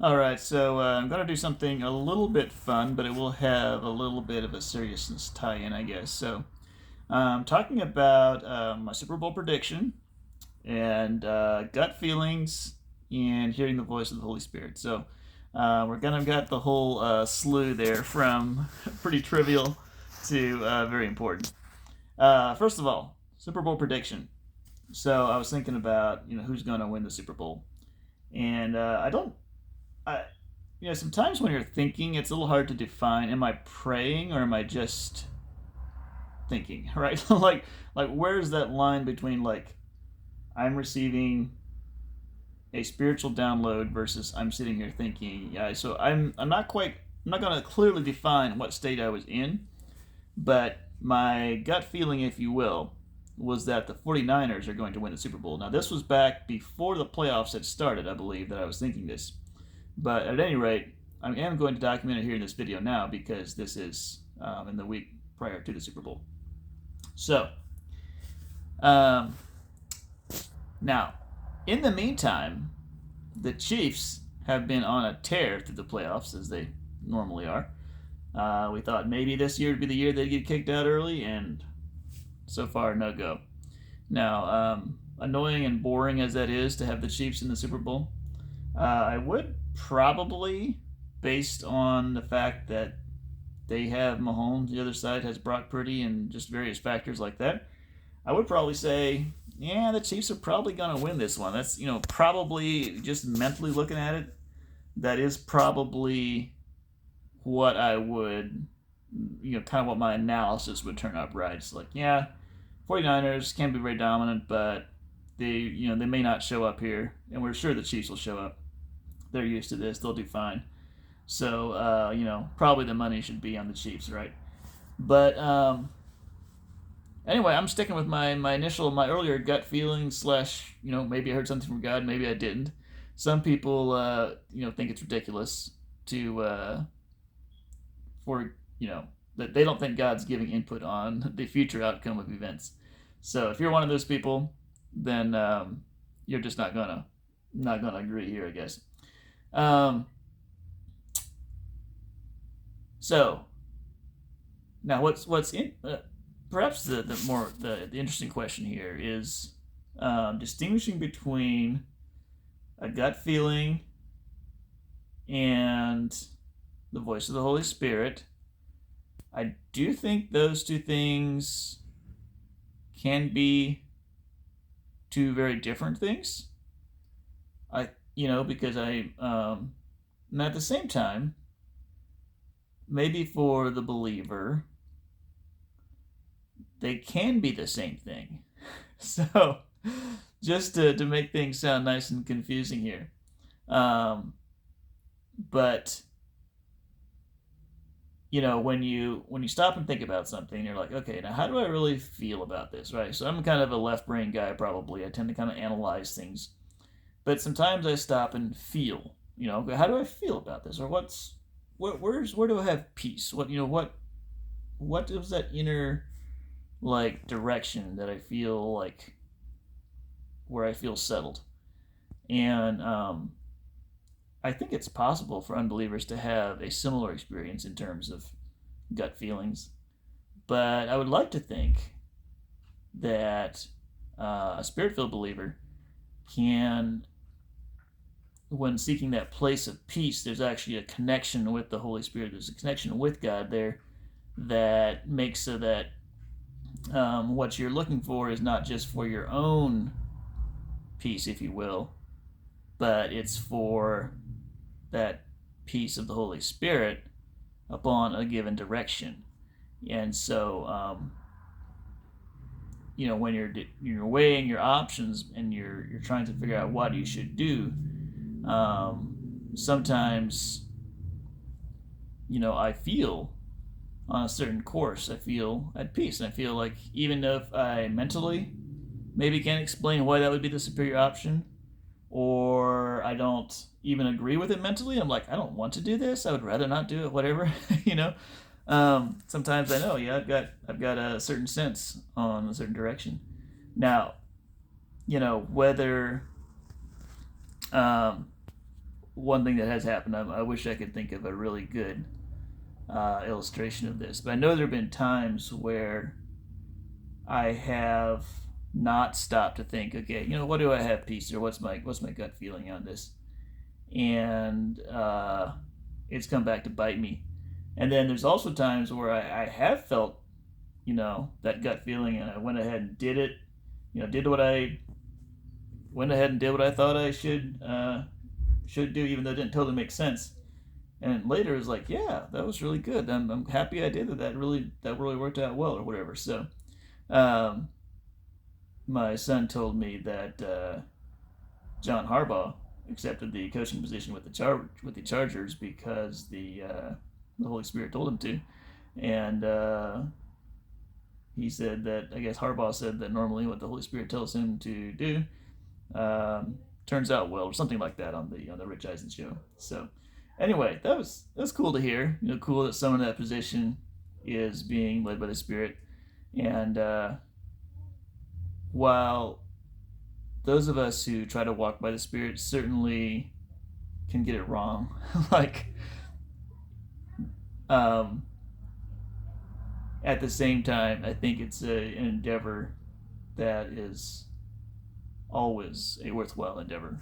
All right, so I'm going to do something a little bit fun, but it will have a little bit of a seriousness tie-in, I guess. So, talking about my Super Bowl prediction and gut feelings and hearing the voice of the Holy Spirit. So, we're gonna got the whole slew there from pretty trivial to very important. First of all, Super Bowl prediction. So, I was thinking about who's going to win the Super Bowl, and I don't. I, sometimes when you're thinking, it's a little hard to define. Am I praying or am I just thinking? Right? like where's that line between like I'm receiving a spiritual download versus I'm sitting here thinking? Yeah. So I'm not quite. I'm not going to clearly define what state I was in, but my gut feeling, if you will, was that the 49ers are going to win the Super Bowl. Now, this was back before the playoffs had started, I believe, that I was thinking this. But at any rate, I am going to document it here in this video now because this is in the week prior to the Super Bowl. So, um, now, in the meantime, the Chiefs have been on a tear through the playoffs as they normally are. We thought maybe this year would be the year they'd get kicked out early, and so far, no go. Now, annoying and boring as that is to have the Chiefs in the Super Bowl, I would probably, based on the fact that they have Mahomes, the other side has Brock Purdy, and just various factors like that, I would probably say, yeah, the Chiefs are probably going to win this one. That's, probably just mentally looking at it, that is probably what I would, kind of what my analysis would turn up right. It's like, yeah, 49ers can be very dominant, but they may not show up here, and we're sure the Chiefs will show up. They're used to this. They'll do fine. So, probably the money should be on the Chiefs, right? But anyway, I'm sticking with my earlier gut feeling slash, maybe I heard something from God, maybe I didn't. Some people, think it's ridiculous to, for, that they don't think God's giving input on the future outcome of events. So if you're one of those people, then you're just not gonna agree here, I guess. Um, so now, what's in perhaps the interesting question here is distinguishing between a gut feeling and the voice of the Holy Spirit. I do think those two things can be two very different things. Because and at the same time, maybe for the believer, they can be the same thing. So, just to make things sound nice and confusing here. Um, but when you stop and think about something, you're like, okay, now how do I really feel about this, right? So I'm kind of a left brain guy, probably. I tend to kind of analyze things, but sometimes I stop and feel. How do I feel about this, or where do I have peace? What is that inner like direction that I feel like where I feel settled? And I think it's possible for unbelievers to have a similar experience in terms of gut feelings, but I would like to think that a spirit-filled believer can, when seeking that place of peace, there's actually a connection with the Holy Spirit. There's a connection with God there that makes so that what you're looking for is not just for your own peace, if you will, but it's for that peace of the Holy Spirit upon a given direction. And so, when you're weighing your options and you're trying to figure out what you should do, sometimes I feel on a certain course. I feel at peace, and I feel like even if I mentally maybe can't explain why that would be the superior option, or I don't even agree with it mentally. I'm like, I don't want to do this. I would rather not do it. Whatever, you know. Sometimes I know, yeah, I've got a certain sense on a certain direction. Now, whether um, one thing that has happened. I wish I could think of a really good illustration of this, but I know there have been times where I have not stopped to think, okay, what do I have peace, or what's my gut feeling on this, and it's come back to bite me. And then there's also times where I have felt, that gut feeling, and I went ahead and did it. Did what I went ahead and did what I thought I should do, even though it didn't totally make sense. And later it's like, yeah, that was really good. I'm happy I did it. That really worked out well, or whatever. So, um, my son told me that John Harbaugh accepted the coaching position with the Chargers because the Holy Spirit told him to, and he said that, I guess Harbaugh said that normally what the Holy Spirit tells him to do turns out well, or something like that, on the Rich Eisen show. So anyway, that was cool to hear. Cool that someone in that position is being led by the Spirit, and while those of us who try to walk by the Spirit certainly can get it wrong, like, um, at the same time, I think it's an endeavor that is always a worthwhile endeavor.